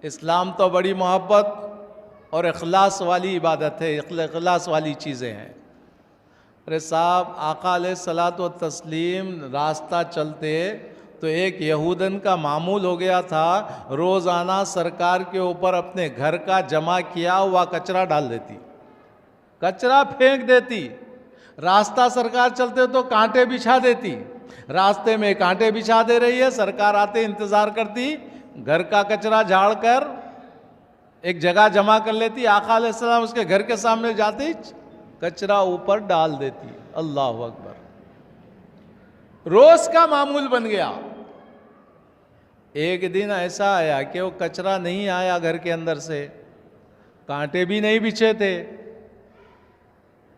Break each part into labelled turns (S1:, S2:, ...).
S1: इस्लाम तो बड़ी मोहब्बत और इखलास वाली इबादत है, इखलास वाली चीज़ें हैं। अरे साहब, आका अलैहिस्सलातु व तस्लीम रास्ता चलते तो एक यहूदन का मामूल हो गया था, रोज़ाना सरकार के ऊपर अपने घर का जमा किया हुआ कचरा डाल देती, कचरा फेंक देती। रास्ता सरकार चलते तो कांटे बिछा देती, रास्ते में कांटे बिछा दे रही है, सरकार आते इंतज़ार करती, घर का कचरा झाड़ कर एक जगह जमा कर लेती। आका अलैहिस्सलाम उसके घर के सामने जाती, कचरा ऊपर डाल देती। अल्लाह अकबर। रोज का मामूल बन गया। एक दिन ऐसा आया कि वो कचरा नहीं आया घर के अंदर से, कांटे भी नहीं बिछे थे।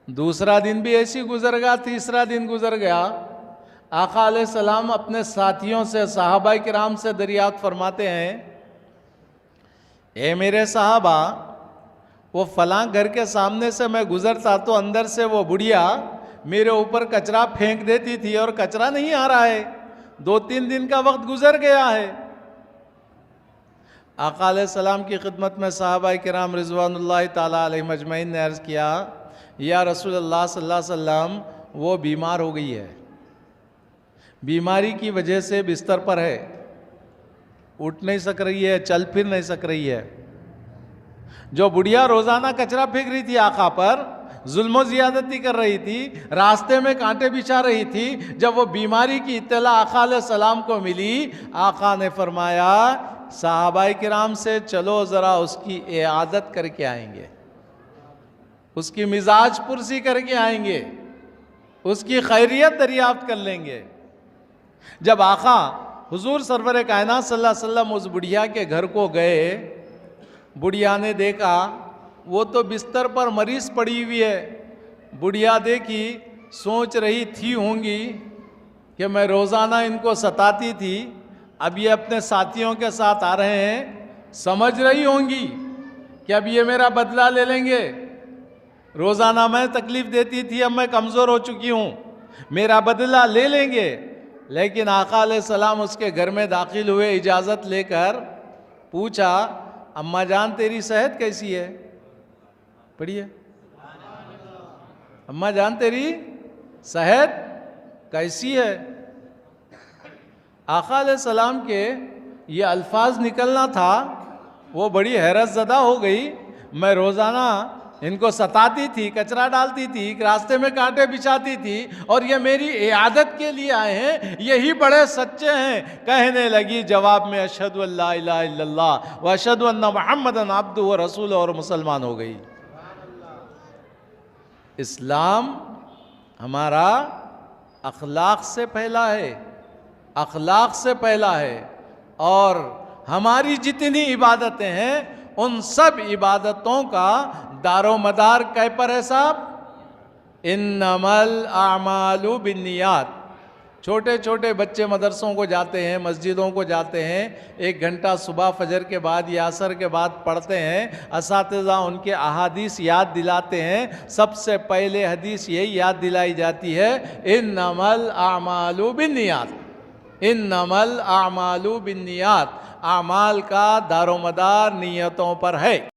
S1: दूसरा दिन भी ऐसी गुजर गया, तीसरा दिन गुजर गया। आका अलैहिस्सलाम अपने साथियों से, सहाबाए किराम से दरियाफ्त फरमाते हैं, ए मेरे सहाबा, वो फलां घर के सामने से मैं गुजरता तो अंदर से वो बुढ़िया मेरे ऊपर कचरा फेंक देती थी और कचरा नहीं आ रहा है, 2-3 दिन का वक्त गुजर गया है। आका अलैहिस्सलाम की खिदमत में सहाबाए किराम रिज़वानुल्लाहि ताला अलैहिम अजमईन ने अर्ज़ किया, या रसूलल्लाह सल्लल्लाहु अलैहि वसल्लम, वो बीमार हो गई है, बीमारी की वजह से बिस्तर पर है, उठ नहीं सक रही है, चल फिर नहीं सक रही है। जो बुढ़िया रोज़ाना कचरा फेंक रही थी आका पर, जुल्म ज़ियादती कर रही थी, रास्ते में कांटे बिछा रही थी, जब वो बीमारी की इत्तला आका अलैहिस्सलाम को मिली, आका ने फरमाया, सहाबाए किराम से चलो ज़रा उसकी इयादत करके आएंगे, उसकी मिजाज पुरसी करके आएंगे, उसकी खैरियत दरियाफ्त कर लेंगे। जब आका हुजूर सरवर कायनात सल्लल्लाहु अलैहि वसल्लम उस बुढ़िया के घर को गए, बुढ़िया ने देखा वो तो बिस्तर पर मरीज पड़ी हुई है। बुढ़िया देखी, सोच रही थी होंगी कि मैं रोज़ाना इनको सताती थी, अब ये अपने साथियों के साथ आ रहे हैं, समझ रही होंगी कि अब ये मेरा बदला ले लेंगे। रोज़ाना मैं तकलीफ़ देती थी, अब मैं कमज़ोर हो चुकी हूँ, मेरा बदला ले लेंगे। लेकिन आका अलैहिस्सलाम उसके घर में दाखिल हुए, इजाज़त लेकर पूछा, अम्मा जान तेरी सेहत कैसी है? पढ़िए, अम्मा जान तेरी सेहत कैसी है? आका अलैहिस्सलाम के ये अल्फाज निकलना था, वो बड़ी हैरत ज़दा हो गई। मैं रोज़ाना इनको सताती थी, कचरा डालती थी, रास्ते में कांटे बिछाती थी, और ये मेरी इयादत के लिए आए हैं, यही बड़े सच्चे हैं। कहने लगी जवाब में, अशहदु अल्ला इलाहा इल्लल्लाह व अशहदु अन्ना मुहम्मदन अब्दुहु व रसूलुहु, और मुसलमान हो गई। इस्लाम हमारा अखलाक से पहला है, अखलाक से पहला है, और हमारी जितनी इबादतें हैं उन सब इबादतों का दारो मदार कै पर है साहब? इन्नमल आमालु बिन्नियात। छोटे छोटे बच्चे मदरसों को जाते हैं, मस्जिदों को जाते हैं, 1 घंटा सुबह फजर के बाद या असर के बाद पढ़ते हैं, असातिज़ा उनके अहादीस याद दिलाते हैं। सबसे पहले हदीस यही याद दिलाई जाती है, इन्नमल आमालु बिन्नियात, इन्नमल आमालु बिन्नियात। आमाल का दारोमदार नियतों पर है।